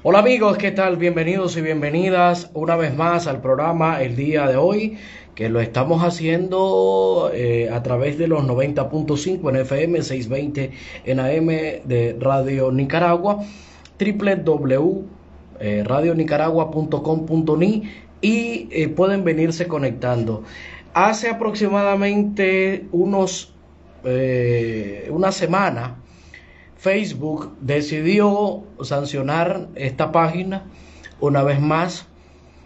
Hola amigos, ¿qué tal? Bienvenidos y bienvenidas una vez más al programa el día de hoy, que lo estamos haciendo a través de los 90.5 en FM, 620 en AM de Radio Nicaragua, www.radionicaragua.com.ni y pueden venirse conectando. Hace aproximadamente una semana, Facebook decidió sancionar esta página una vez más,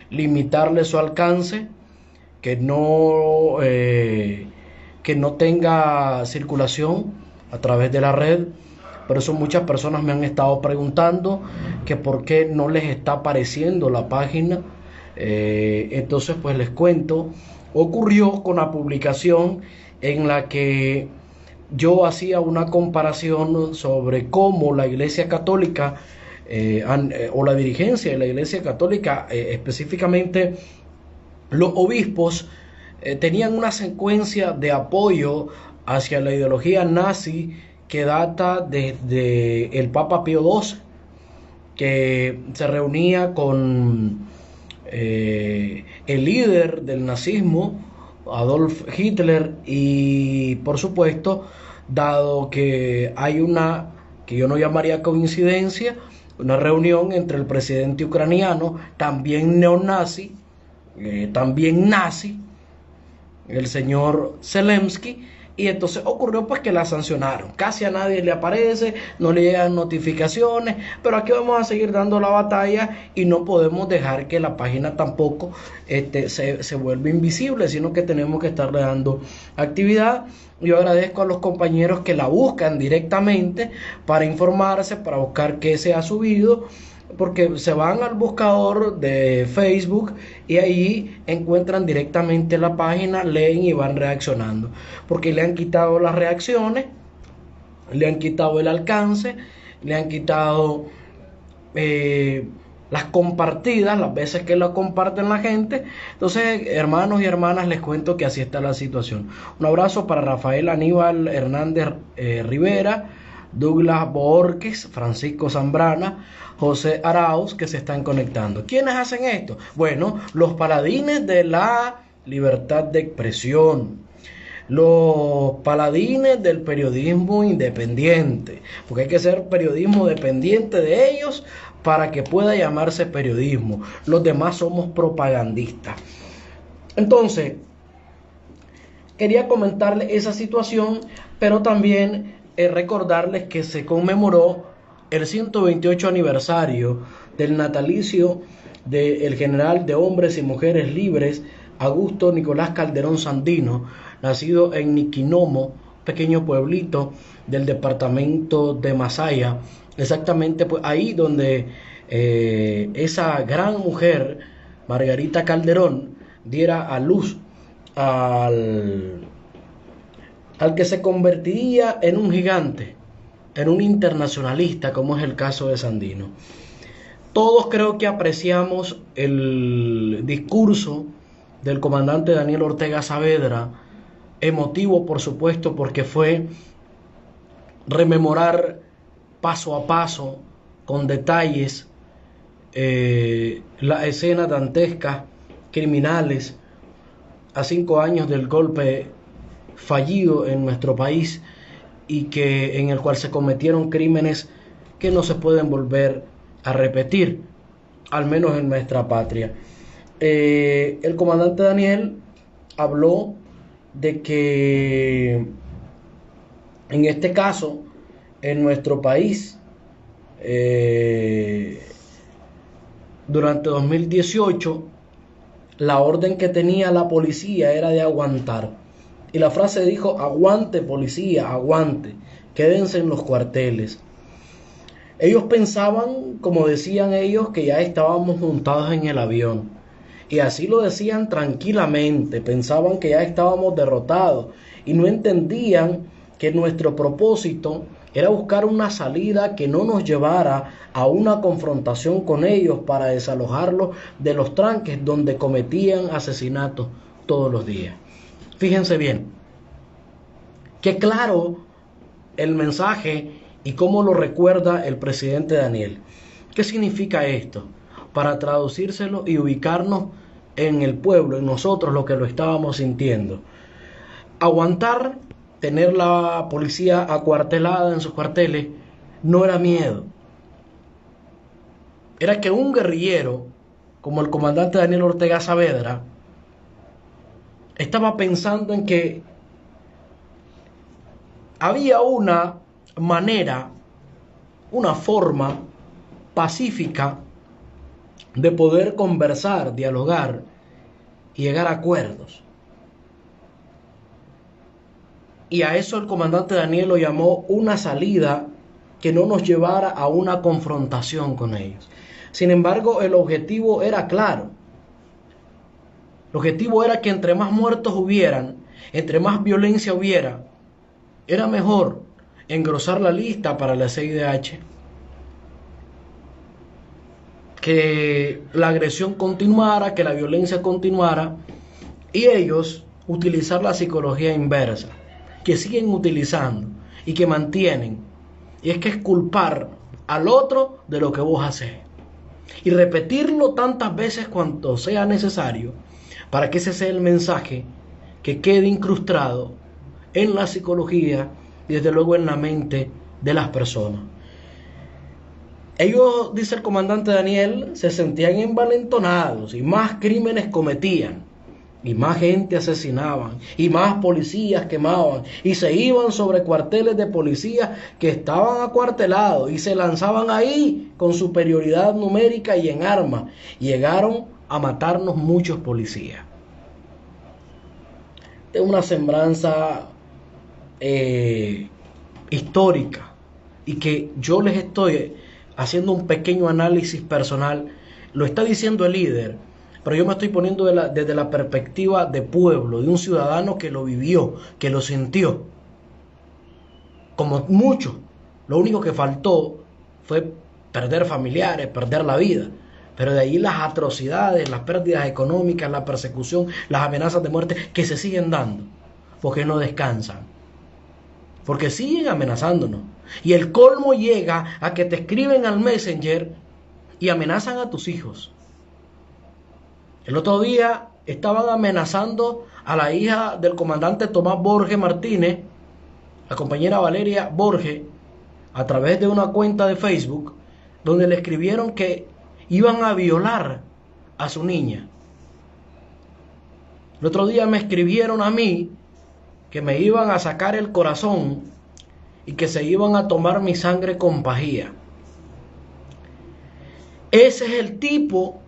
limitarle su alcance, que no tenga circulación a través de la red. Por eso muchas personas me han estado preguntando que por qué no les está apareciendo la página. Entonces pues les cuento, ocurrió con la publicación en la que yo hacía una comparación sobre cómo la Iglesia Católica o la dirigencia de la Iglesia Católica, específicamente los obispos, tenían una secuencia de apoyo hacia la ideología nazi que data desde el Papa Pío XII, que se reunía con el líder del nazismo, Adolf Hitler, y por supuesto, dado que hay una que yo no llamaría coincidencia, una reunión entre el presidente ucraniano, también neonazi, también nazi, el señor Zelensky, y entonces ocurrió pues que la sancionaron. Casi a nadie le aparece, no le llegan notificaciones, pero aquí vamos a seguir dando la batalla y no podemos dejar que la página tampoco se vuelva invisible, sino que tenemos que estarle dando actividad. Yo agradezco a los compañeros que la buscan directamente para informarse, para buscar qué se ha subido, porque se van al buscador de Facebook y ahí encuentran directamente la página, leen y van reaccionando, porque le han quitado las reacciones, le han quitado el alcance, le han quitado las compartidas, las veces que la comparten la gente. Entonces, hermanos y hermanas, les cuento que así está la situación. Un abrazo para Rafael Aníbal Hernández Rivera, Douglas Borges, Francisco Zambrana, José Arauz, que se están conectando. ¿Quiénes hacen esto? Bueno, los paladines de la libertad de expresión, los paladines del periodismo independiente, porque hay que ser periodismo dependiente de ellos para que pueda llamarse periodismo. Los demás somos propagandistas. Entonces, quería comentarles esa situación, pero también recordarles que se conmemoró el 128 aniversario del natalicio del general de hombres y mujeres libres Augusto Nicolás Calderón Sandino, nacido en Niquinomo, pequeño pueblito del departamento de Masaya, exactamente pues ahí donde esa gran mujer, Margarita Calderón, diera a luz al que se convertiría en un gigante, en un internacionalista, como es el caso de Sandino. Todos creo que apreciamos el discurso del comandante Daniel Ortega Saavedra, emotivo por supuesto, porque fue rememorar paso a paso, con detalles, las escenas dantescas, criminales, a 5 años del golpe fallido en nuestro país, y que en el cual se cometieron crímenes que no se pueden volver a repetir, al menos en nuestra patria. El comandante Daniel habló de que en este caso, en nuestro país, durante 2018, la orden que tenía la policía era de aguantar. Y la frase dijo: aguante policía, aguante, quédense en los cuarteles. Ellos pensaban, como decían ellos, que ya estábamos montados en el avión. Y así lo decían tranquilamente, pensaban que ya estábamos derrotados. Y no entendían que nuestro propósito era buscar una salida que no nos llevara a una confrontación con ellos para desalojarlos de los tranques donde cometían asesinatos todos los días. Fíjense bien, qué claro el mensaje y cómo lo recuerda el presidente Daniel. ¿Qué significa esto? Para traducírselo y ubicarnos en el pueblo, en nosotros, lo que lo estábamos sintiendo. Aguantar, tener la policía acuartelada en sus cuarteles, no era miedo. Era que un guerrillero, como el comandante Daniel Ortega Saavedra, estaba pensando en que había una manera, una forma pacífica de poder conversar, dialogar y llegar a acuerdos. Y a eso el comandante Daniel lo llamó una salida que no nos llevara a una confrontación con ellos. Sin embargo, el objetivo era claro. El objetivo era que entre más muertos hubieran, entre más violencia hubiera, era mejor engrosar la lista para la CIDH, que la agresión continuara, que la violencia continuara, y ellos utilizar la psicología inversa, que siguen utilizando y que mantienen, y es que es culpar al otro de lo que vos haces, y repetirlo tantas veces cuanto sea necesario, para que ese sea el mensaje que quede incrustado en la psicología y desde luego en la mente de las personas. Ellos, dice el comandante Daniel, se sentían envalentonados y más crímenes cometían, y más gente asesinaban, y más policías quemaban, y se iban sobre cuarteles de policías que estaban acuartelados, y se lanzaban ahí con superioridad numérica y en armas. Llegaron a matarnos muchos policías. Es una semblanza histórica, y que yo les estoy haciendo un pequeño análisis personal. Lo está diciendo el líder, pero yo me estoy poniendo desde la perspectiva de pueblo, de un ciudadano que lo vivió, que lo sintió. Como muchos, lo único que faltó fue perder familiares, perder la vida. Pero de ahí las atrocidades, las pérdidas económicas, la persecución, las amenazas de muerte que se siguen dando, porque no descansan, porque siguen amenazándonos. Y el colmo llega a que te escriben al Messenger y amenazan a tus hijos. El otro día estaban amenazando a la hija del comandante Tomás Borges Martínez, la compañera Valeria Borges, a través de una cuenta de Facebook, donde le escribieron que iban a violar a su niña. El otro día me escribieron a mí que me iban a sacar el corazón y que se iban a tomar mi sangre con pajía. Ese es el tipo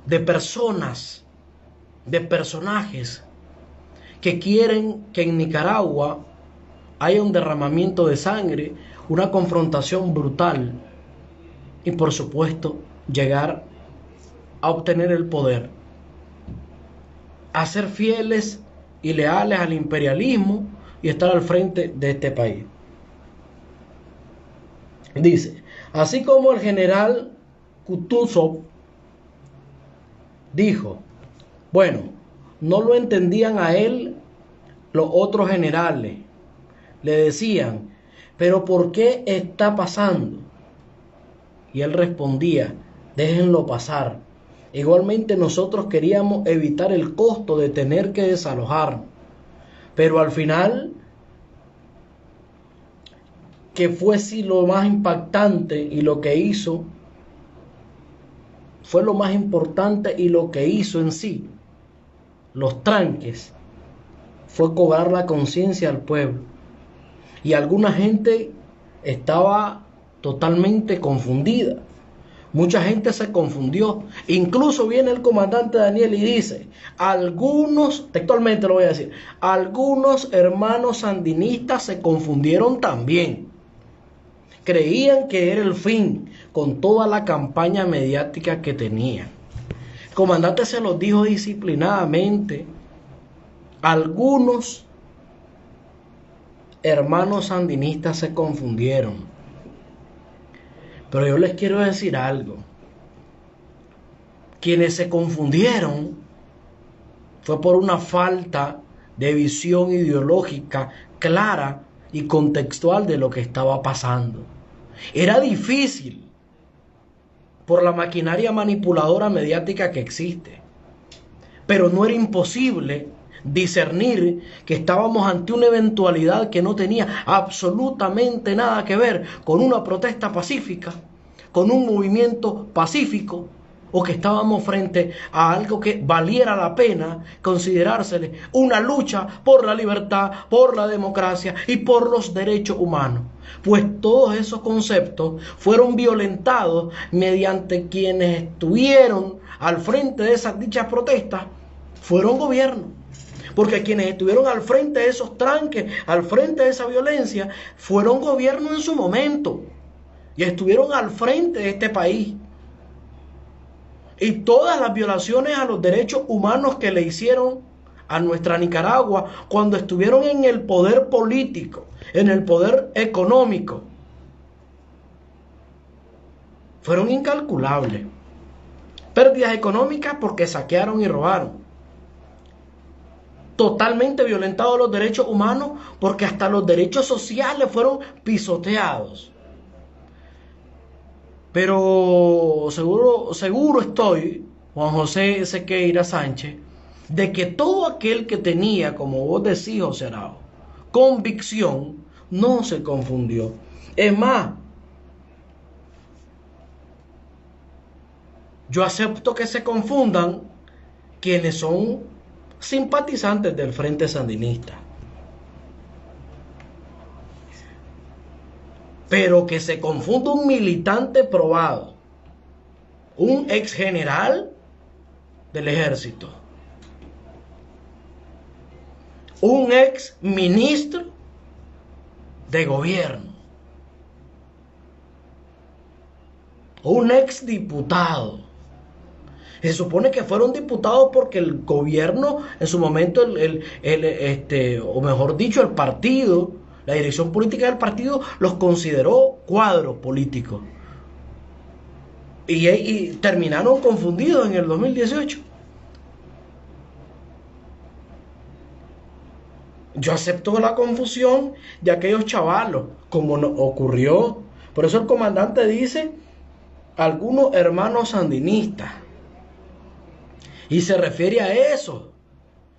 de personas, de personajes que quieren que en Nicaragua haya un derramamiento de sangre, una confrontación brutal y por supuesto llegar a obtener el poder, a ser fieles y leales al imperialismo y estar al frente de este país. Dice, así como el general Kutuzov dijo, bueno, no lo entendían a él los otros generales. Le decían, pero ¿por qué está pasando? Y él respondía, déjenlo pasar. Igualmente nosotros queríamos evitar el costo de tener que desalojarnos. Pero al final, que fue sí lo más impactante y lo que hizo, fue lo más importante y lo que hizo en sí, los tranques, fue cobrar la conciencia al pueblo. Y alguna gente estaba totalmente confundida. Mucha gente se confundió. Incluso viene el comandante Daniel y dice, algunos, textualmente lo voy a decir, algunos hermanos sandinistas se confundieron también. Creían que era el fin con toda la campaña mediática que tenían. El comandante se los dijo disciplinadamente. Algunos hermanos sandinistas se confundieron. Pero yo les quiero decir algo. Quienes se confundieron fue por una falta de visión ideológica clara y contextual de lo que estaba pasando. Era difícil por la maquinaria manipuladora mediática que existe. Pero no era imposible discernir que estábamos ante una eventualidad que no tenía absolutamente nada que ver con una protesta pacífica, con un movimiento pacífico, o que estábamos frente a algo que valiera la pena considerársele una lucha por la libertad, por la democracia y por los derechos humanos. Pues todos esos conceptos fueron violentados mediante quienes estuvieron al frente de esas dichas protestas, fueron gobiernos. Porque quienes estuvieron al frente de esos tranques, al frente de esa violencia, fueron gobiernos en su momento y estuvieron al frente de este país. Y todas las violaciones a los derechos humanos que le hicieron a nuestra Nicaragua cuando estuvieron en el poder político, en el poder económico, fueron incalculables. Pérdidas económicas porque saquearon y robaron. Totalmente violentados los derechos humanos porque hasta los derechos sociales fueron pisoteados. Pero seguro estoy, Juan José Sequeira Sánchez, de que todo aquel que tenía, como vos decís, José Arao, convicción, no se confundió. Es más, yo acepto que se confundan quienes son simpatizantes del Frente Sandinista. Pero que se confunda un militante probado, un ex general del ejército, un ex ministro de gobierno, un ex diputado. Se supone que fueron diputados porque el gobierno en su momento, o mejor dicho, el partido, la dirección política del partido los consideró cuadros políticos. Y terminaron confundidos en el 2018. Yo acepto la confusión de aquellos chavalos, como ocurrió. Por eso el comandante dice algunos hermanos sandinistas. Y se refiere a eso,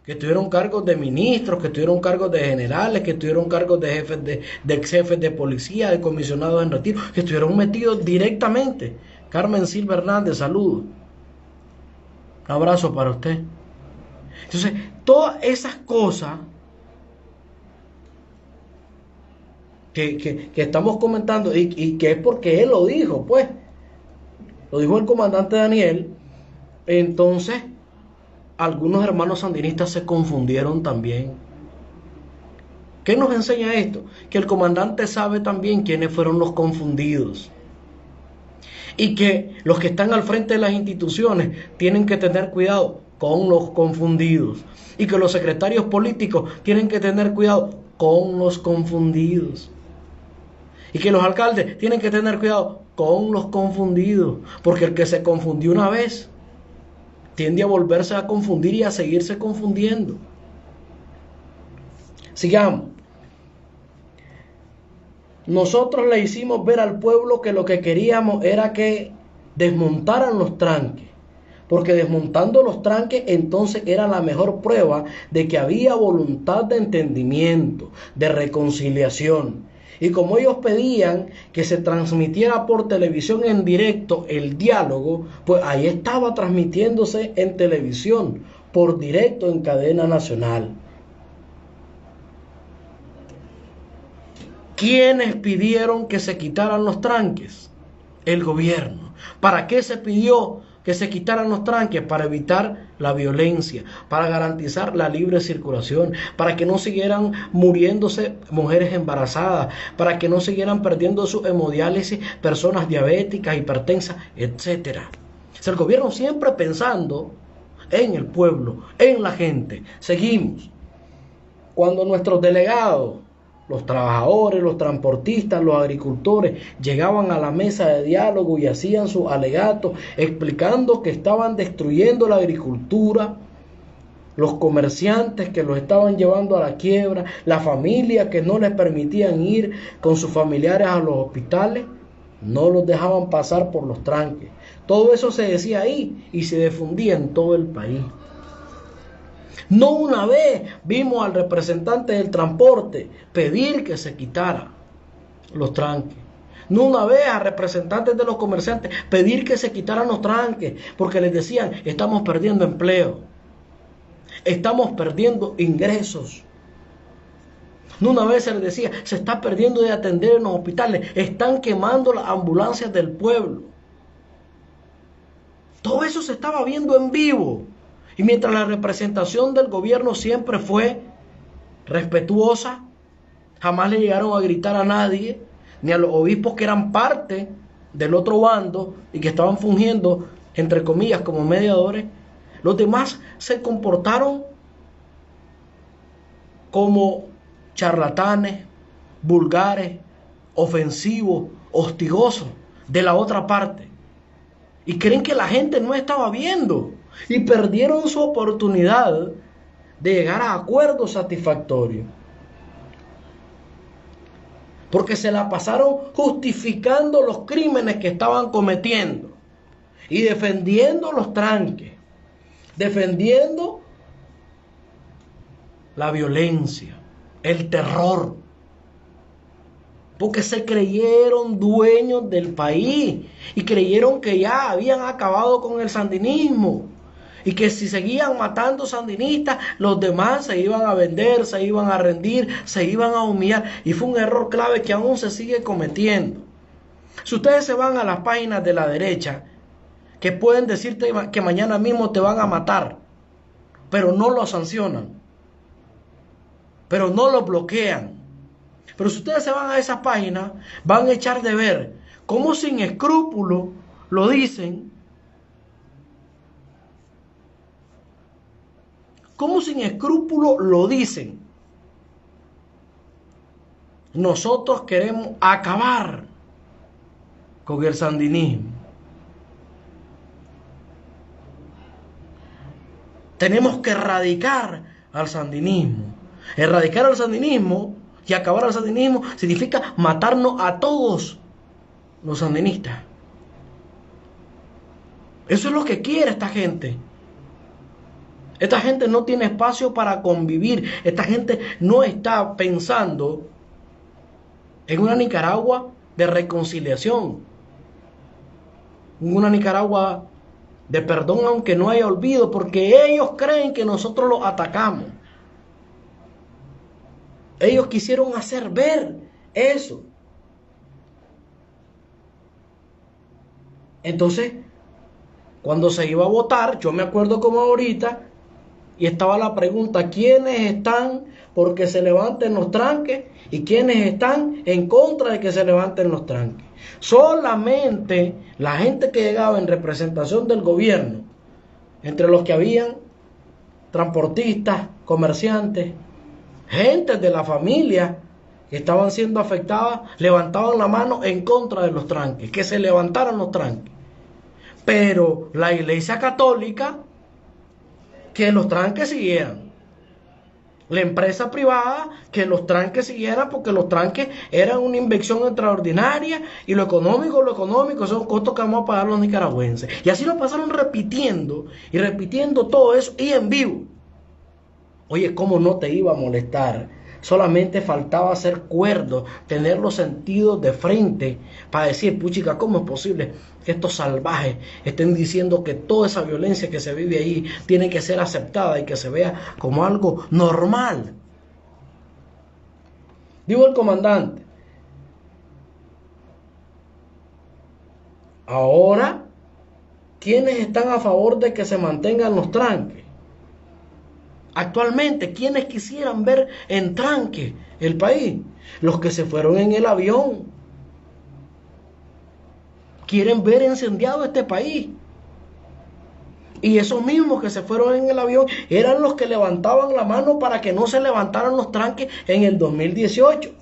que tuvieron cargos de ministros, que tuvieron cargos de generales, que tuvieron cargos de ex jefes de policía, de comisionados en retiro, que estuvieron metidos directamente. Carmen Silva Hernández, saludos. Un abrazo para usted. Entonces, todas esas cosas que estamos comentando y que es porque él lo dijo, pues, lo dijo el comandante Daniel. Entonces, algunos hermanos sandinistas se confundieron también. ¿Qué nos enseña esto? Que el comandante sabe también quiénes fueron los confundidos. Y que los que están al frente de las instituciones tienen que tener cuidado con los confundidos. Y que los secretarios políticos tienen que tener cuidado con los confundidos. Y que los alcaldes tienen que tener cuidado con los confundidos. Porque el que se confundió una vez tiende a volverse a confundir y a seguirse confundiendo. Sigamos. Nosotros le hicimos ver al pueblo que lo que queríamos era que desmontaran los tranques, porque desmontando los tranques entonces era la mejor prueba de que había voluntad de entendimiento, de reconciliación. Y como ellos pedían que se transmitiera por televisión en directo el diálogo, pues ahí estaba transmitiéndose en televisión, por directo en cadena nacional. ¿Quiénes pidieron que se quitaran los tranques? El gobierno. ¿Para qué se pidió que se quitaran los tranques? Para evitar la violencia, para garantizar la libre circulación, para que no siguieran muriéndose mujeres embarazadas, para que no siguieran perdiendo su hemodiálisis personas diabéticas, hipertensas, etc. O sea, el gobierno siempre pensando en el pueblo, en la gente. Seguimos. Cuando nuestros delegados, los trabajadores, los transportistas, los agricultores llegaban a la mesa de diálogo y hacían sus alegatos explicando que estaban destruyendo la agricultura, los comerciantes que los estaban llevando a la quiebra, las familias que no les permitían ir con sus familiares a los hospitales, no los dejaban pasar por los tranques. Todo eso se decía ahí y se difundía en todo el país. No una vez vimos al representante del transporte pedir que se quitara los tranques. No una vez a representantes de los comerciantes pedir que se quitaran los tranques, porque les decían, estamos perdiendo empleo, estamos perdiendo ingresos. No una vez se les decía, se está perdiendo de atender en los hospitales, están quemando las ambulancias del pueblo. Todo eso se estaba viendo en vivo. Y mientras la representación del gobierno siempre fue respetuosa, jamás le llegaron a gritar a nadie, ni a los obispos que eran parte del otro bando y que estaban fungiendo, entre comillas, como mediadores. Los demás se comportaron como charlatanes, vulgares, ofensivos, hostigosos de la otra parte. Y creen que la gente no estaba viendo. Y perdieron su oportunidad de llegar a acuerdos satisfactorios. Porque se la pasaron justificando los crímenes que estaban cometiendo. Y defendiendo los tranques. Defendiendo la violencia, el terror. Porque se creyeron dueños del país. Y creyeron que ya habían acabado con el sandinismo. Y que si seguían matando sandinistas, los demás se iban a vender, se iban a rendir, se iban a humillar. Y fue un error clave que aún se sigue cometiendo. Si ustedes se van a las páginas de la derecha, que pueden decirte que mañana mismo te van a matar, pero no lo sancionan, pero no lo bloquean. Pero si ustedes se van a esas páginas, van a echar de ver cómo sin escrúpulo lo dicen. ¿Cómo sin escrúpulo lo dicen? Nosotros queremos acabar con el sandinismo. Tenemos que erradicar al sandinismo. Erradicar al sandinismo y acabar al sandinismo significa matarnos a todos los sandinistas. Eso es lo que quiere esta gente. Esta gente no tiene espacio para convivir. Esta gente no está pensando en una Nicaragua de reconciliación. En una Nicaragua de perdón aunque no haya olvido, porque ellos creen que nosotros los atacamos. Ellos quisieron hacer ver eso. Entonces, cuando se iba a votar, yo me acuerdo como ahorita, y estaba la pregunta, ¿quiénes están porque se levanten los tranques y quiénes están en contra de que se levanten los tranques? Solamente la gente que llegaba en representación del gobierno, entre los que habían transportistas, comerciantes, gente de la familia que estaban siendo afectadas, levantaban la mano en contra de los tranques, que se levantaran los tranques. Pero la Iglesia Católica, que los tranques siguieran. La empresa privada, que los tranques siguieran, porque los tranques eran una inversión extraordinaria y lo económico, son costos que vamos a pagar los nicaragüenses. Y así lo pasaron repitiendo y repitiendo todo eso y en vivo. Oye, ¿cómo no te iba a molestar? Solamente faltaba ser cuerdo, tener los sentidos de frente para decir, puchica, ¿cómo es posible que estos salvajes estén diciendo que toda esa violencia que se vive ahí tiene que ser aceptada y que se vea como algo normal? Digo el comandante, ahora, ¿quiénes están a favor de que se mantengan los tranques? Actualmente, ¿quiénes quisieran ver en tranque el país? Los que se fueron en el avión. Quieren ver incendiado este país. Y esos mismos que se fueron en el avión eran los que levantaban la mano para que no se levantaran los tranques en el 2018.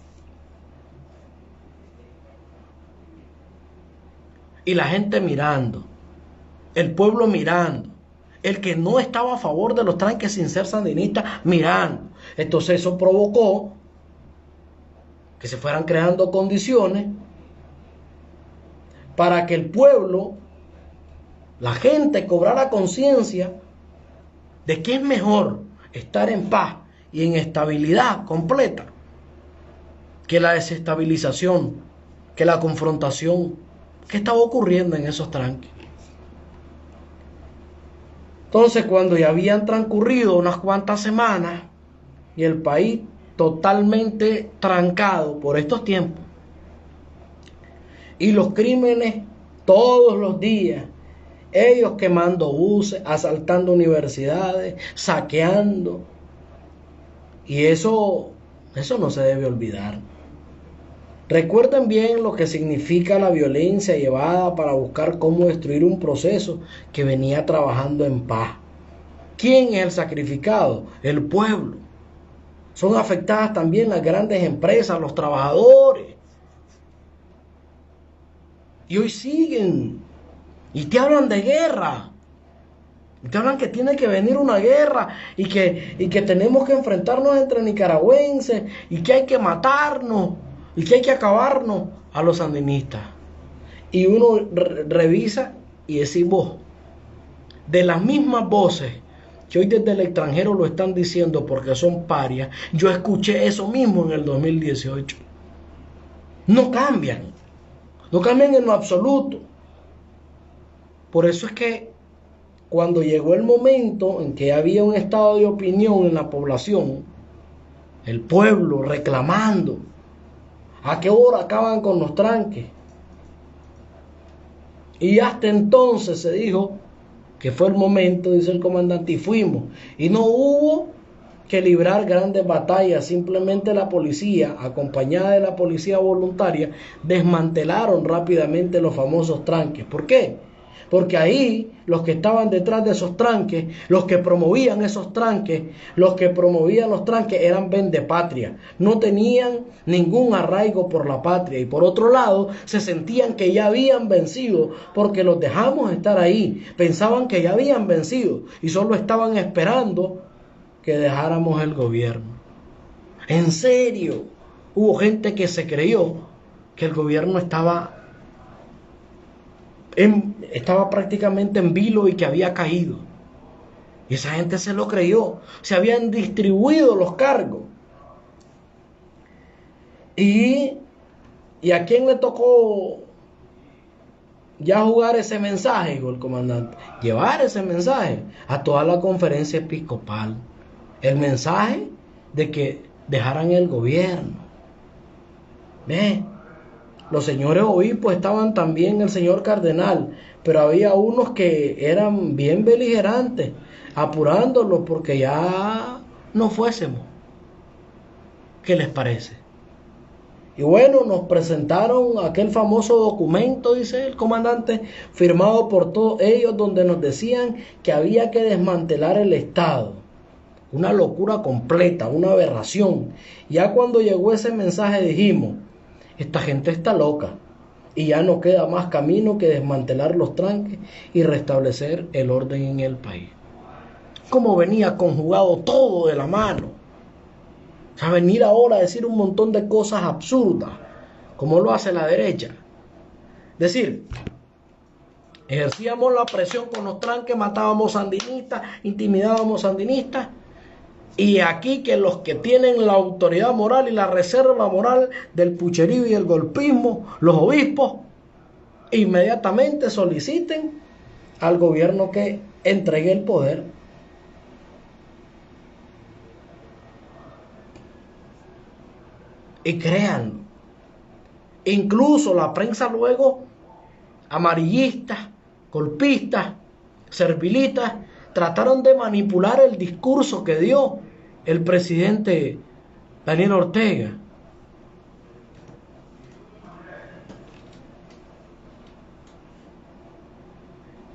Y la gente mirando, el pueblo mirando. El que no estaba a favor de los tranques sin ser sandinista, mirando. Entonces eso provocó que se fueran creando condiciones para que el pueblo la gente cobrara conciencia de que es mejor estar en paz y en estabilidad completa que la desestabilización, que la confrontación que estaba ocurriendo en esos tranques. Entonces, cuando ya habían transcurrido unas cuantas semanas y el país totalmente trancado por estos tiempos, y los crímenes todos los días, ellos quemando buses, asaltando universidades, saqueando, y eso no se debe olvidar. Recuerden bien lo que significa la violencia llevada para buscar cómo destruir un proceso que venía trabajando en paz. ¿Quién es el sacrificado? El pueblo. Son afectadas también las grandes empresas, los trabajadores. Y hoy siguen. Y te hablan de guerra. Y te hablan que tiene que venir una guerra y que tenemos que enfrentarnos entre nicaragüenses y que hay que matarnos y que hay que acabarnos a los sandinistas. Y uno revisa y decís vos, de las mismas voces que hoy desde el extranjero lo están diciendo porque son parias, yo escuché eso mismo en el 2018. No cambian en lo absoluto. Por eso es que cuando llegó el momento en que había un estado de opinión en la población, el pueblo reclamando, ¿a qué hora acaban con los tranques? Y hasta entonces se dijo que fue el momento, dice el comandante, y fuimos. Y no hubo que librar grandes batallas, simplemente la policía, acompañada de la policía voluntaria, desmantelaron rápidamente los famosos tranques. ¿Por qué? Porque ahí los que estaban detrás de esos tranques, los que promovían esos tranques, los que promovían los tranques eran vendepatria. No tenían ningún arraigo por la patria. Y por otro lado, se sentían que ya habían vencido porque los dejamos estar ahí. Pensaban que ya habían vencido y solo estaban esperando que dejáramos el gobierno. En serio, hubo gente que se creyó que el gobierno estaba prácticamente en vilo y que había caído. Y esa gente se lo creyó. Se habían distribuido los cargos. ¿Y a quién le tocó ya jugar ese mensaje, dijo el comandante? Llevar ese mensaje a toda la conferencia episcopal. El mensaje de que dejaran el gobierno. ¿Ve? Los señores obispos estaban también, el señor cardenal, pero había unos que eran bien beligerantes, apurándolos porque ya no fuésemos. ¿Qué les parece? Y bueno, nos presentaron aquel famoso documento, dice el comandante, firmado por todos ellos, donde nos decían que había que desmantelar el Estado. Una locura completa, una aberración. Ya cuando llegó ese mensaje dijimos, esta gente está loca y ya no queda más camino que desmantelar los tranques y restablecer el orden en el país. Como venía conjugado todo de la mano. O sea, venir ahora a decir un montón de cosas absurdas, como lo hace la derecha. Es decir, ejercíamos la presión con los tranques, matábamos sandinistas, intimidábamos sandinistas. Y aquí que los que tienen la autoridad moral y la reserva moral del pucherío y el golpismo, los obispos, inmediatamente soliciten al gobierno que entregue el poder. Y créanlo, incluso la prensa luego, amarillistas, golpistas, servilistas, trataron de manipular el discurso que dio el presidente Daniel Ortega.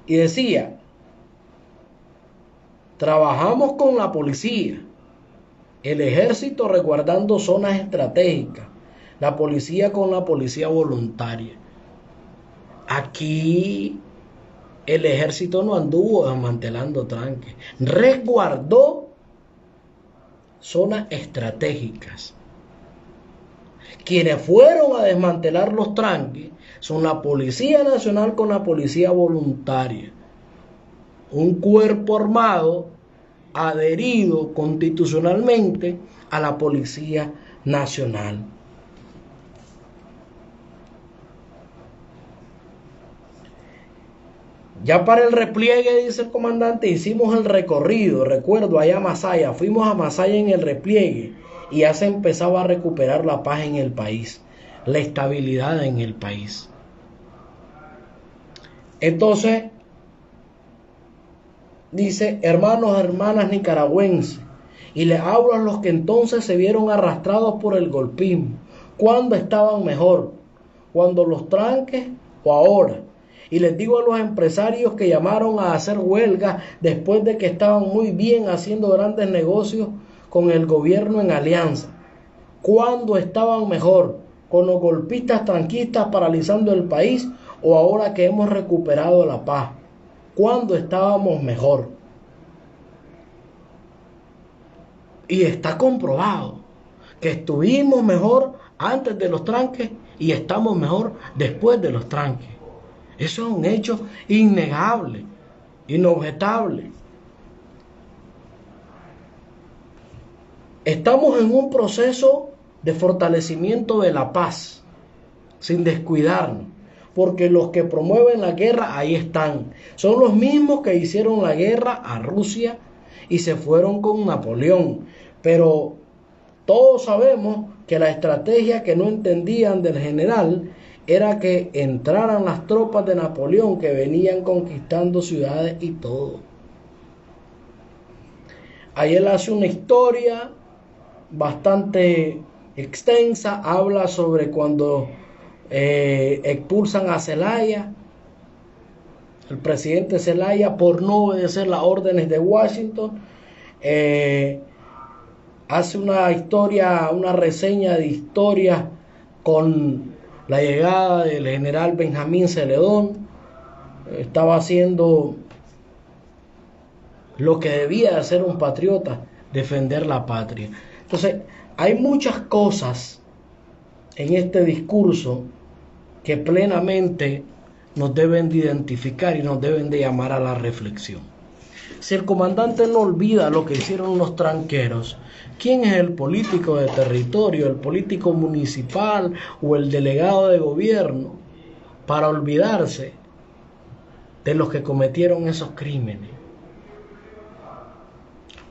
Y decía, trabajamos con la policía, el ejército resguardando zonas estratégicas, la policía con la policía voluntaria. Aquí el ejército no anduvo desmantelando tranques, resguardó zonas estratégicas. Quienes fueron a desmantelar los tranques son la Policía Nacional con la policía voluntaria. un cuerpo armado adherido constitucionalmente a la Policía Nacional. Ya para el repliegue, dice el comandante, hicimos el recorrido, recuerdo, allá a Masaya, fuimos a Masaya en el repliegue y ya se empezaba a recuperar la paz en el país, la estabilidad en el país. Entonces, dice, hermanos, hermanas nicaragüenses, y les hablo a los que entonces se vieron arrastrados por el golpismo, ¿cuándo estaban mejor? ¿Cuando los tranques o ahora? Y les digo a los empresarios que llamaron a hacer huelga después de que estaban muy bien haciendo grandes negocios con el gobierno en alianza, ¿cuándo estaban mejor? ¿Con los golpistas tranquistas paralizando el país o ahora que hemos recuperado la paz? ¿Cuándo estábamos mejor? Y está comprobado que estuvimos mejor antes de los tranques y estamos mejor después de los tranques. Eso es un hecho innegable, inobjetable. Estamos en un proceso de fortalecimiento de la paz, sin descuidarnos, porque los que promueven la guerra ahí están. Son los mismos que hicieron la guerra a Rusia y se fueron con Napoleón. Pero todos sabemos que la estrategia que no entendían del general era que entraran las tropas de Napoleón que venían conquistando ciudades y todo. Ahí él hace una historia bastante extensa, habla sobre cuando expulsan a Zelaya, el presidente Zelaya, por no obedecer las órdenes de Washington. Hace una historia, una reseña de historia con la llegada del general Benjamín Celedón. Estaba haciendo lo que debía de hacer un patriota, defender la patria. Entonces, hay muchas cosas en este discurso que plenamente nos deben de identificar y nos deben de llamar a la reflexión. Si el comandante no olvida lo que hicieron los tranqueros, ¿quién es el político de territorio, el político municipal o el delegado de gobierno para olvidarse de los que cometieron esos crímenes?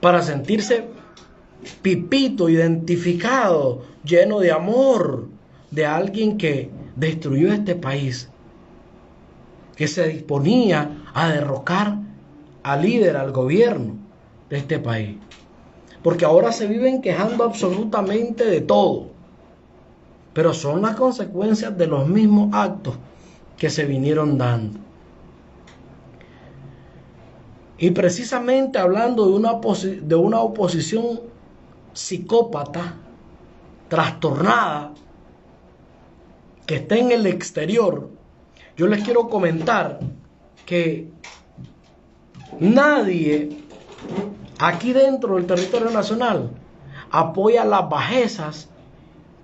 Para sentirse pipito, identificado, lleno de amor de alguien que destruyó este país, que se disponía a derrocar al líder, al gobierno de este país. Porque ahora se viven quejando absolutamente de todo, pero son las consecuencias de los mismos actos que se vinieron dando. Y precisamente hablando de una oposición psicópata, trastornada, que está en el exterior, yo les quiero comentar que nadie aquí dentro del territorio nacional apoya las bajezas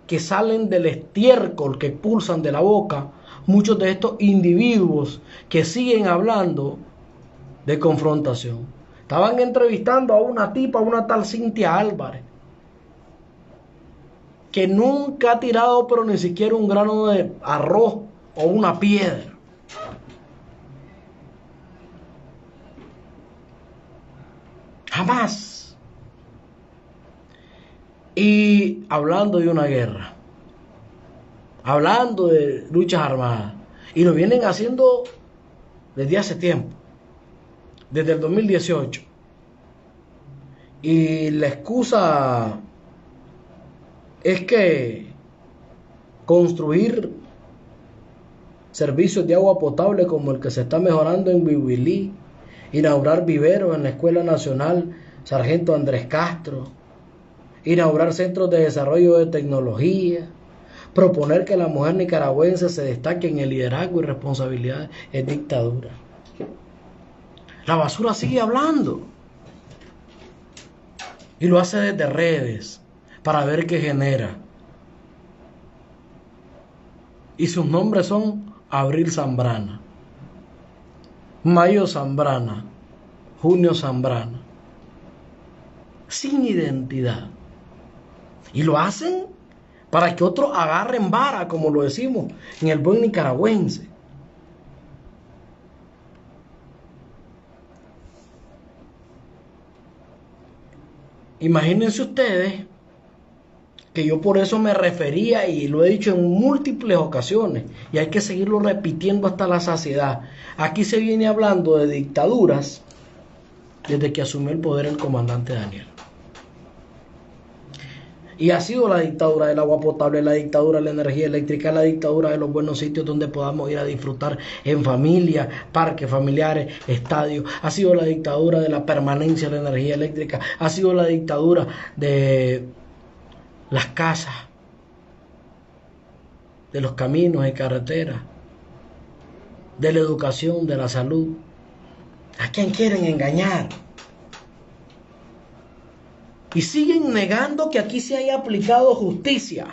que salen del estiércol que expulsan de la boca muchos de estos individuos que siguen hablando de confrontación. Estaban entrevistando a una tipa, una tal Cintia Álvarez, que nunca ha tirado pero ni siquiera un grano de arroz o una piedra. Jamás. Y hablando de una guerra, hablando de luchas armadas, y lo vienen haciendo desde hace tiempo, desde el 2018. Y la excusa es que construir servicios de agua potable como el que se está mejorando en Bibilí, inaugurar viveros en la Escuela Nacional Sargento Andrés Castro, inaugurar centros de desarrollo de tecnología, proponer que la mujer nicaragüense se destaque en el liderazgo y responsabilidad es dictadura. La basura sigue hablando y lo hace desde redes para ver qué genera. Y sus nombres son Abril Zambrana, Mayo Zambrana, Junio Zambrana, sin identidad. Y lo hacen para que otros agarren vara, como lo decimos en el buen nicaragüense. Imagínense ustedes que yo por eso me refería y lo he dicho en múltiples ocasiones y hay que seguirlo repitiendo hasta la saciedad. Aquí se viene hablando de dictaduras desde que asumió el poder el comandante Daniel. Y ha sido la dictadura del agua potable, la dictadura de la energía eléctrica, la dictadura de los buenos sitios donde podamos ir a disfrutar en familia, parques familiares, estadios. Ha sido la dictadura de la permanencia de la energía eléctrica. Ha sido la dictadura de las casas, de los caminos y carreteras, de la educación, de la salud. ¿A quién quieren engañar? Y siguen negando que aquí se haya aplicado justicia.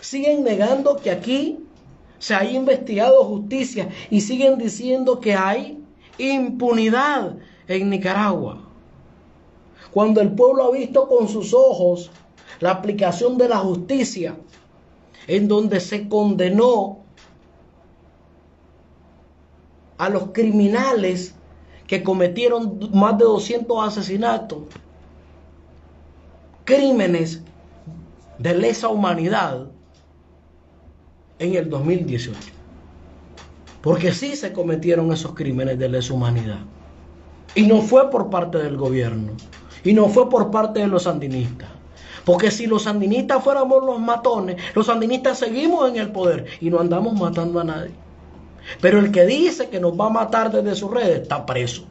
Siguen negando que aquí se haya investigado justicia. Y siguen diciendo que hay impunidad en Nicaragua. Cuando el pueblo ha visto con sus ojos la aplicación de la justicia, en donde se condenó a los criminales que cometieron más de 200 asesinatos, crímenes de lesa humanidad en el 2018. Porque sí se cometieron esos crímenes de lesa humanidad. Y no fue por parte del gobierno. Y no fue por parte de los sandinistas. Porque si los sandinistas fuéramos los matones, los sandinistas seguimos en el poder y no andamos matando a nadie. Pero el que dice que nos va a matar desde sus redes está preso.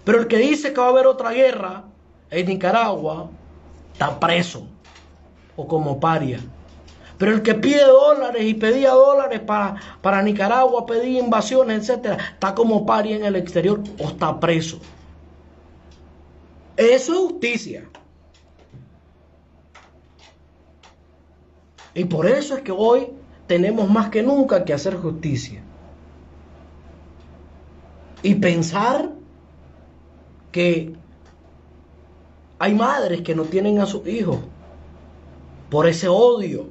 Pero el que dice que va a haber otra guerra en Nicaragua está preso o como paria. Pero el que pide dólares y pedía dólares para Nicaragua, pedía invasiones, etcétera, está como paria en el exterior o está preso. Eso es justicia. Y por eso es que hoy tenemos más que nunca que hacer justicia. Y pensar que hay madres que no tienen a sus hijos por ese odio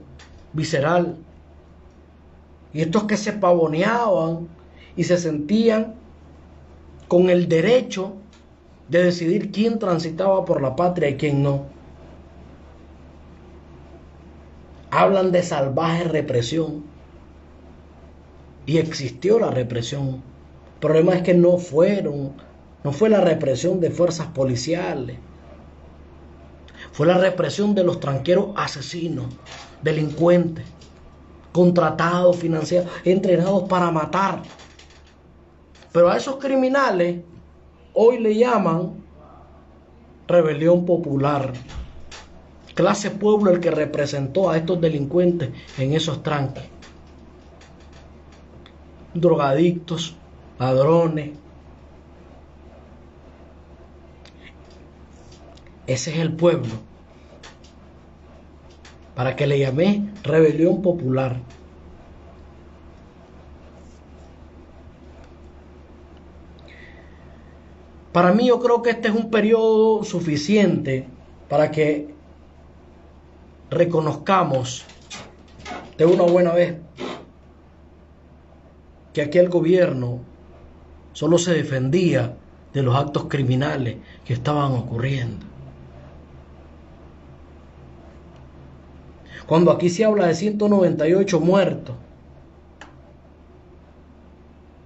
visceral. Y estos que se pavoneaban y se sentían con el derecho de decidir quién transitaba por la patria y quién no. Hablan de salvaje represión. Y existió la represión. El problema es que no fue la represión de fuerzas policiales. Fue la represión de los tranqueros asesinos, delincuentes, contratados, financiados, entrenados para matar. Pero a esos criminales hoy le llaman rebelión popular. Clase pueblo el que representó a estos delincuentes en esos tranques. Drogadictos, ladrones. Ese es el pueblo. Para que le llamé rebelión popular. Para mí yo creo que este es un periodo suficiente para que reconozcamos de una buena vez que aquí el gobierno solo se defendía de los actos criminales que estaban ocurriendo. Cuando aquí se habla de 198 muertos,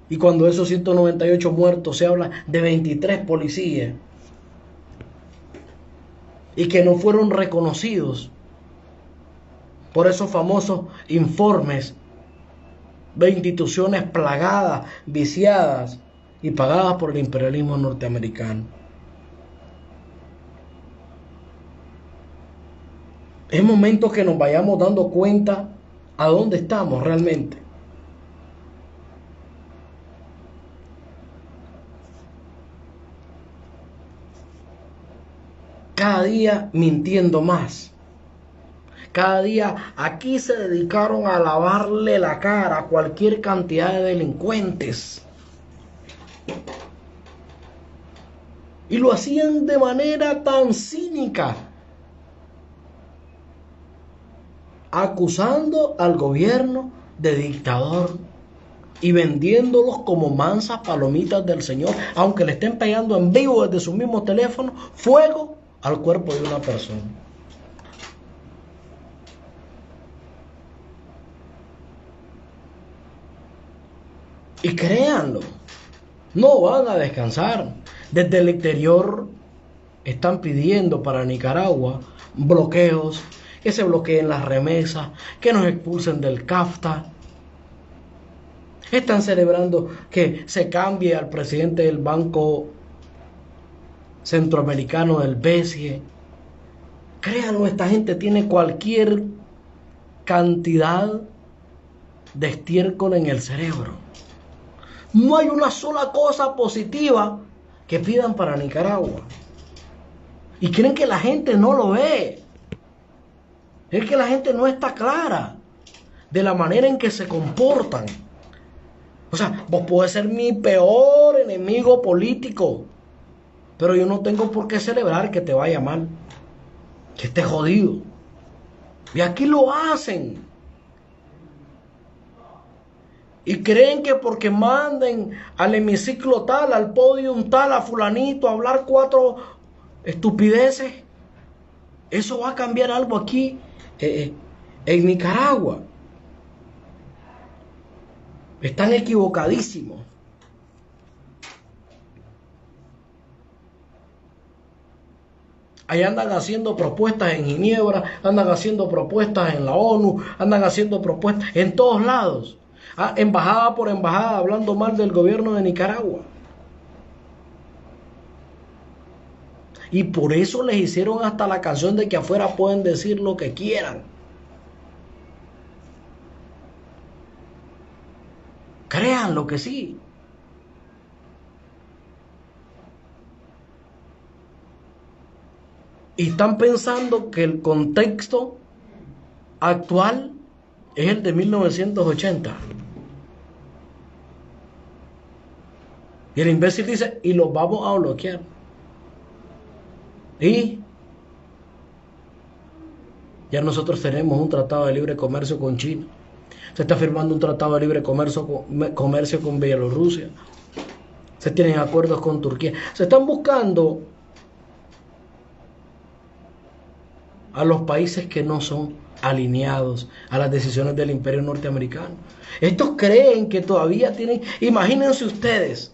y cuando esos 198 muertos se habla de 23 policías, y que no fueron reconocidos por esos famosos informes de instituciones plagadas, viciadas y pagadas por el imperialismo norteamericano. Es momento que nos vayamos dando cuenta a dónde estamos realmente. Cada día mintiendo más. Cada día aquí se dedicaron a lavarle la cara a cualquier cantidad de delincuentes. Y lo hacían de manera tan cínica, acusando al gobierno de dictador y vendiéndolos como mansas palomitas del Señor, aunque le estén pegando en vivo desde su mismo teléfono fuego al cuerpo de una persona. Y créanlo, no van a descansar. Desde el exterior están pidiendo para Nicaragua bloqueos, que se bloqueen las remesas, que nos expulsen del CAFTA. Están celebrando que se cambie al presidente del Banco Centroamericano, del BCE. Créanlo, esta gente tiene cualquier cantidad de estiércol en el cerebro. No hay una sola cosa positiva que pidan para Nicaragua. Y creen que la gente no lo ve. Es que la gente no está clara de la manera en que se comportan. O sea, vos podés ser mi peor enemigo político, pero yo no tengo por qué celebrar que te vaya mal, que estés jodido. Y aquí lo hacen. Y creen que porque manden al hemiciclo tal, al podium tal, a fulanito a hablar 4 estupideces, eso va a cambiar algo aquí en Nicaragua. Están equivocadísimos. Ahí andan haciendo propuestas en Ginebra, andan haciendo propuestas en la ONU, andan haciendo propuestas en todos lados. Embajada por embajada hablando mal del gobierno de Nicaragua. Y por eso les hicieron hasta la canción de que afuera pueden decir lo que quieran. Créanlo que sí. Y están pensando que el contexto actual es el de 1980. Y el imbécil dice, y los vamos a bloquear. Y ya nosotros tenemos un tratado de libre comercio con China. Se está firmando un tratado de libre comercio con Bielorrusia. Se tienen acuerdos con Turquía. Se están buscando a los países que no son alineados a las decisiones del imperio norteamericano. Estos creen que todavía tienen... Imagínense ustedes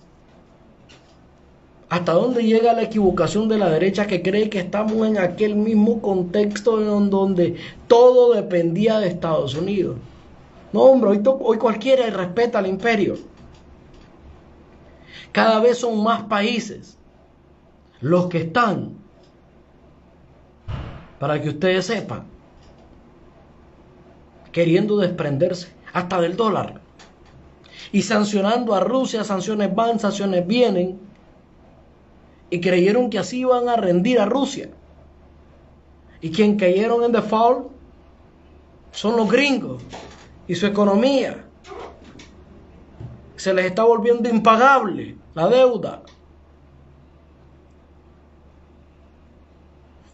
hasta dónde llega la equivocación de la derecha, que cree que estamos en aquel mismo contexto en donde todo dependía de Estados Unidos. No, hombre, hoy cualquiera respeta al imperio. Cada vez son más países los que están, para que ustedes sepan, queriendo desprenderse hasta del dólar y sancionando a Rusia. Sanciones van, sanciones vienen, y creyeron que así iban a rendir a Rusia. Y quien cayeron en default son los gringos y su economía. Se les está volviendo impagable la deuda.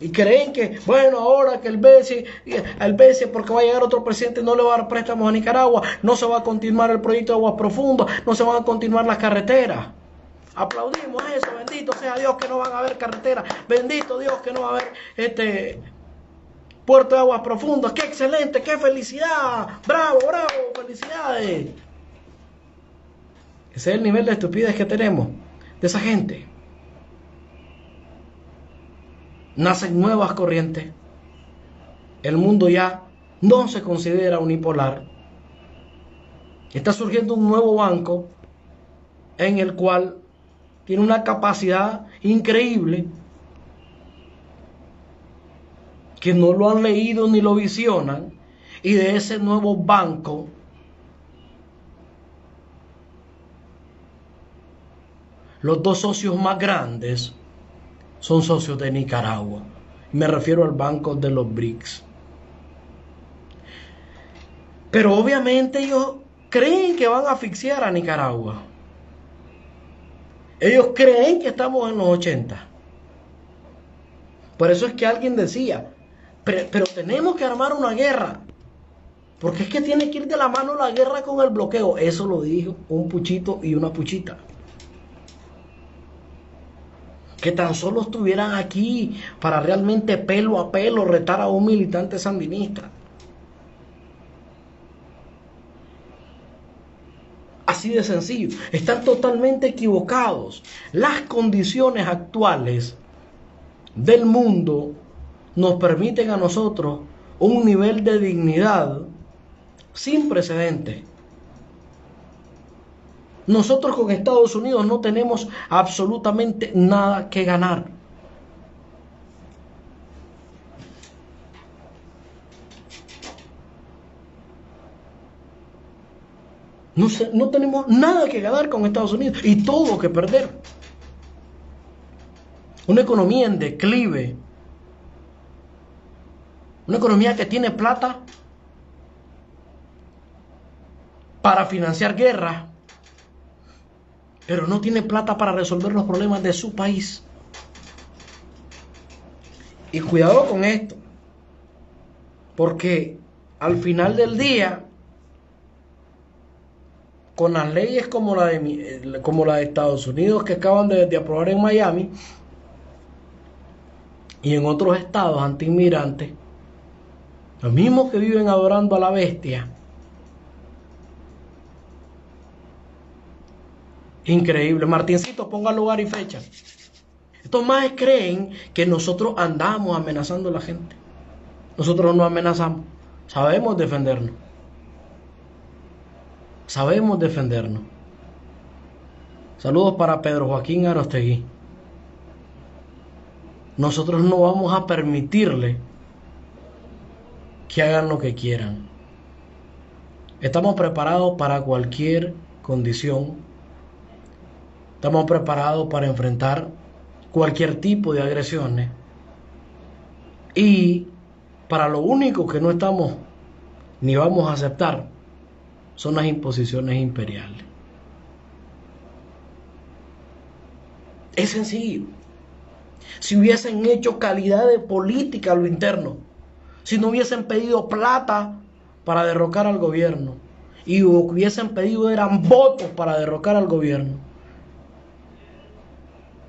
Y creen que, bueno, ahora que el BCE, porque va a llegar otro presidente, no le va a dar préstamos a Nicaragua, no se va a continuar el proyecto de Aguas Profundas, no se van a continuar las carreteras. Aplaudimos eso, bendito sea Dios que no van a haber carreteras, bendito Dios que no va a haber puerto de Aguas Profundas. ¡Qué excelente! ¡Qué felicidad! ¡Bravo, bravo! ¡Felicidades! Ese es el nivel de estupidez que tenemos de esa gente. Nacen nuevas corrientes. El mundo ya no se considera unipolar. Está surgiendo un nuevo banco en el cual tiene una capacidad increíble, que no lo han leído ni lo visionan. Y de ese nuevo banco los 2 socios más grandes son socios de Nicaragua. Me refiero al banco de los BRICS. Pero obviamente ellos creen que van a asfixiar a Nicaragua. Ellos creen que estamos en los 80. Por eso es que alguien decía, pero tenemos que armar una guerra, porque es que tiene que ir de la mano la guerra con el bloqueo. Eso lo dijo un puchito y una puchita. Que tan solo estuvieran aquí para realmente pelo a pelo retar a un militante sandinista. Así de sencillo. Están totalmente equivocados. Las condiciones actuales del mundo nos permiten a nosotros un nivel de dignidad sin precedentes. Nosotros con Estados Unidos no tenemos absolutamente nada que ganar. No tenemos nada que ganar con Estados Unidos y todo que perder. Una economía en declive. Una economía que tiene plata para financiar guerras, pero no tiene plata para resolver los problemas de su país. Y cuidado con esto, porque al final del día, con las leyes como la de Estados Unidos que acaban de aprobar en Miami y en otros estados anti-inmigrantes, los mismos que viven adorando a la bestia, increíble. Martincito, ponga lugar y fecha. Estos más creen que nosotros andamos amenazando a la gente. Nosotros no amenazamos. Sabemos defendernos. Sabemos defendernos. Saludos para Pedro Joaquín Arostegui. Nosotros no vamos a permitirle que hagan lo que quieran. Estamos preparados para cualquier condición. Estamos preparados para enfrentar cualquier tipo de agresiones. Y para lo único que no estamos ni vamos a aceptar son las imposiciones imperiales. Es sencillo. Si hubiesen hecho calidad de política a lo interno, si no hubiesen pedido plata para derrocar al gobierno y lo que hubiesen pedido eran votos para derrocar al gobierno,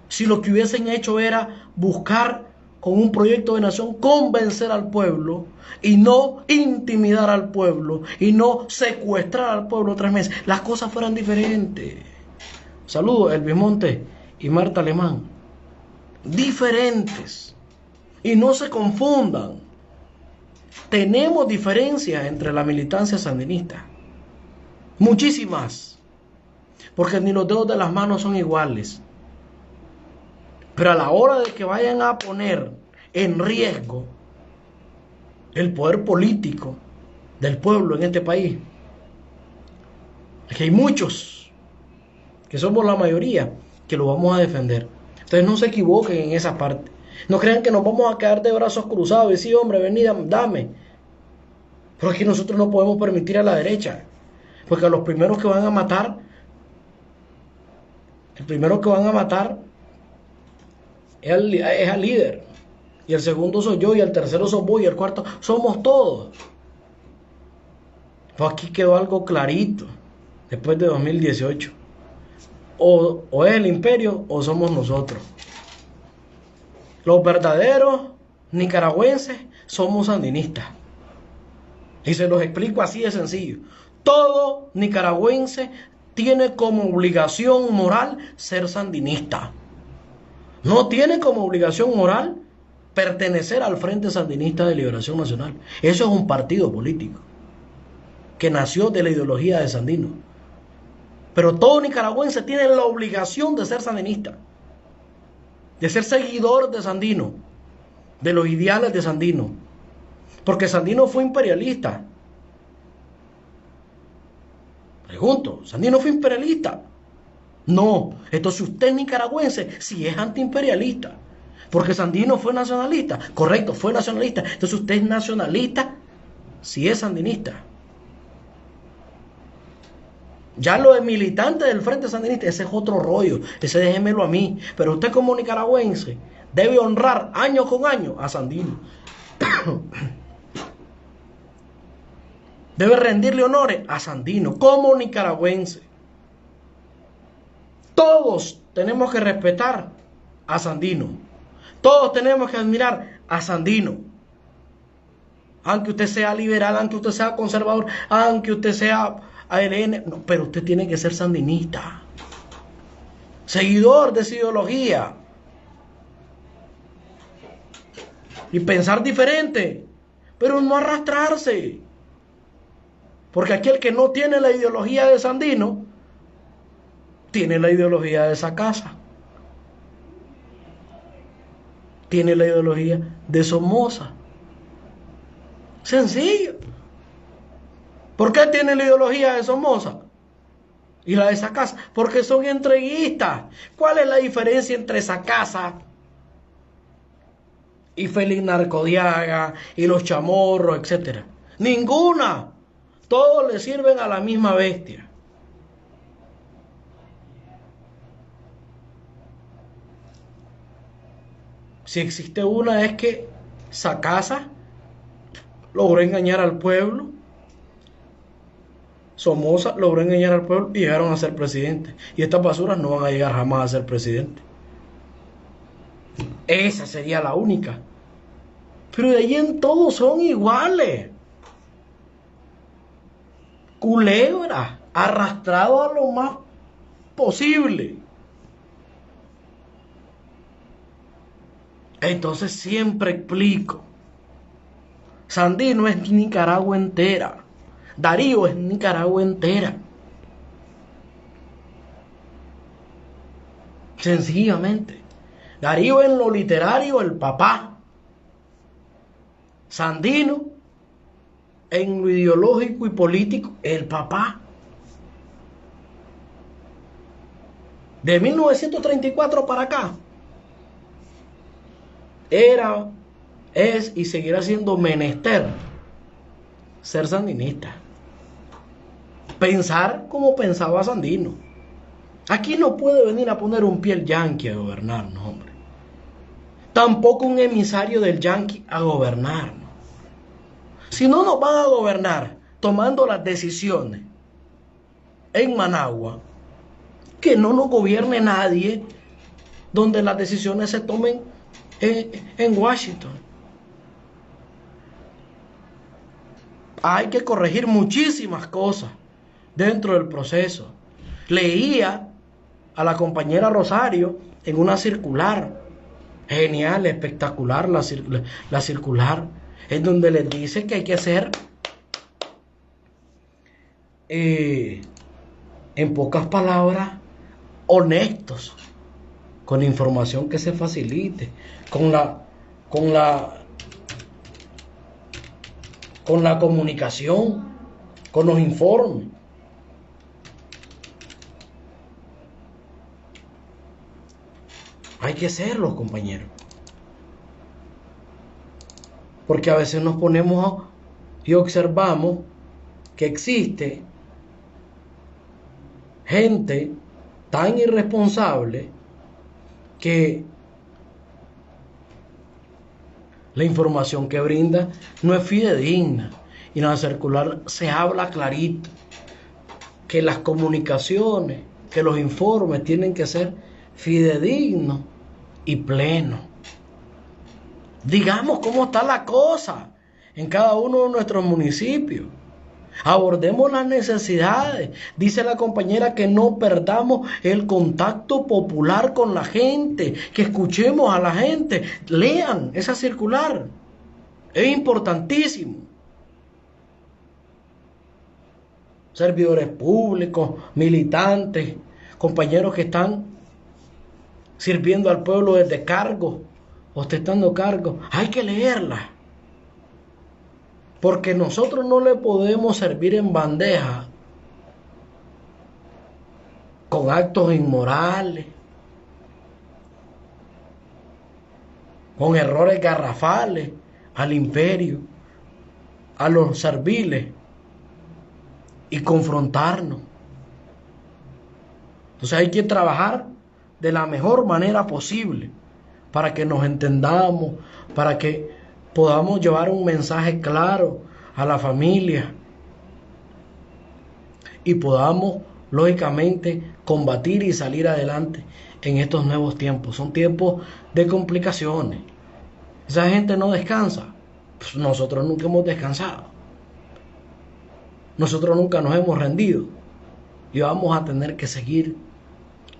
si lo que hubiesen hecho era buscar con un proyecto de nación convencer al pueblo y no intimidar al pueblo y no secuestrar al pueblo 3 meses, las cosas fueran diferentes. Saludos, Elvis Monte y Marta Alemán. Diferentes. Y no se confundan. Tenemos diferencias entre la militancia sandinista. Muchísimas. Porque ni los dedos de las manos son iguales. Pero a la hora de que vayan a poner en riesgo el poder político del pueblo en este país, es que hay muchos, que somos la mayoría, que lo vamos a defender. Entonces no se equivoquen en esa parte. No crean que nos vamos a quedar de brazos cruzados y decir, hombre, vení, dame. Pero es que nosotros no podemos permitir a la derecha. Porque a los primeros que van a matar, el primero que van a matar es al líder. Y el segundo soy yo, y el tercero sos vos, y el cuarto somos todos. Pues aquí quedó algo clarito después de 2018. O es el imperio o somos nosotros. Los verdaderos nicaragüenses somos sandinistas. Y se los explico así de sencillo. Todo nicaragüense tiene como obligación moral ser sandinista. No tiene como obligación moral pertenecer al Frente Sandinista de Liberación Nacional. Eso es un partido político que nació de la ideología de Sandino. Pero todo nicaragüense tiene la obligación de ser sandinista, de ser seguidor de Sandino, de los ideales de Sandino. Porque Sandino fue imperialista. Pregunto, ¿Sandino fue imperialista? No. Entonces usted es nicaragüense si es antiimperialista. Porque Sandino fue nacionalista. Correcto, fue nacionalista. Entonces usted es nacionalista si es sandinista. Ya lo de militante del Frente Sandinista, ese es otro rollo. Ese déjemelo a mí. Pero usted como nicaragüense debe honrar año con año a Sandino. Debe rendirle honores a Sandino como nicaragüense. Todos tenemos que respetar a Sandino. Todos tenemos que admirar a Sandino. Aunque usted sea liberal, aunque usted sea conservador, aunque usted sea ALN, no, pero usted tiene que ser sandinista. Seguidor de esa ideología. Y pensar diferente, pero no arrastrarse. Porque aquel que no tiene la ideología de Sandino, tiene la ideología de esa casa. Tiene la ideología de Somoza. Sencillo. ¿Por qué tiene la ideología de Somoza y la de esa casa? Porque son entreguistas. ¿Cuál es la diferencia entre esa casa y Félix Narcodiaga y los Chamorros, etcétera? Ninguna. Todos le sirven a la misma bestia. Si existe una es que Sacasa logró engañar al pueblo, Somoza logró engañar al pueblo y llegaron a ser presidentes. Y estas basuras no van a llegar jamás a ser presidentes. Esa sería la única. Pero de ahí en todo son iguales. Culebra, arrastrado a lo más posible. Entonces siempre explico. Sandino es Nicaragua entera. Darío es Nicaragua entera. Sencillamente. Darío en lo literario, el papá. Sandino en lo ideológico y político, el papá. De 1934 para acá, era, es y seguirá siendo menester ser sandinista. Pensar como pensaba Sandino. Aquí no puede venir a poner un pie el yanqui a gobernar, no, hombre. Tampoco un emisario del yanqui a gobernar, ¿no? Si no nos van a gobernar tomando las decisiones en Managua, que no nos gobierne nadie donde las decisiones se tomen en Washington. Hay que corregir muchísimas cosas dentro del proceso. Leía a la compañera Rosario en una circular, genial, espectacular la circular, en donde les dice que hay que ser, en pocas palabras, honestos con la información que se facilite, con la comunicación, con los informes. Hay que serlo, compañeros. Porque a veces nos ponemos y observamos que existe gente tan irresponsable que la información que brinda no es fidedigna. Y en la circular se habla clarito que las comunicaciones, que los informes tienen que ser fidedignos y plenos. Digamos cómo está la cosa en cada uno de nuestros municipios. Abordemos las necesidades. Dice la compañera que no perdamos el contacto popular con la gente, que escuchemos a la gente. Lean esa circular. Es importantísimo. Servidores públicos, militantes, compañeros que están sirviendo al pueblo desde cargos, ostentando cargos. Hay que leerla. Porque nosotros no le podemos servir en bandeja con actos inmorales, con errores garrafales al imperio, a los serviles, y confrontarnos. Entonces hay que trabajar de la mejor manera posible para que nos entendamos, para que podamos llevar un mensaje claro a la familia y podamos, lógicamente, combatir y salir adelante en estos nuevos tiempos. Son tiempos de complicaciones. Esa gente no descansa. Pues nosotros nunca hemos descansado. Nosotros nunca nos hemos rendido. Y vamos a tener que seguir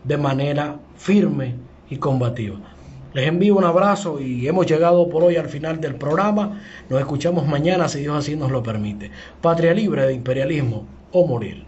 de manera firme y combativa. Les envío un abrazo y hemos llegado por hoy al final del programa. Nos escuchamos mañana si Dios así nos lo permite. Patria libre de imperialismo o morir.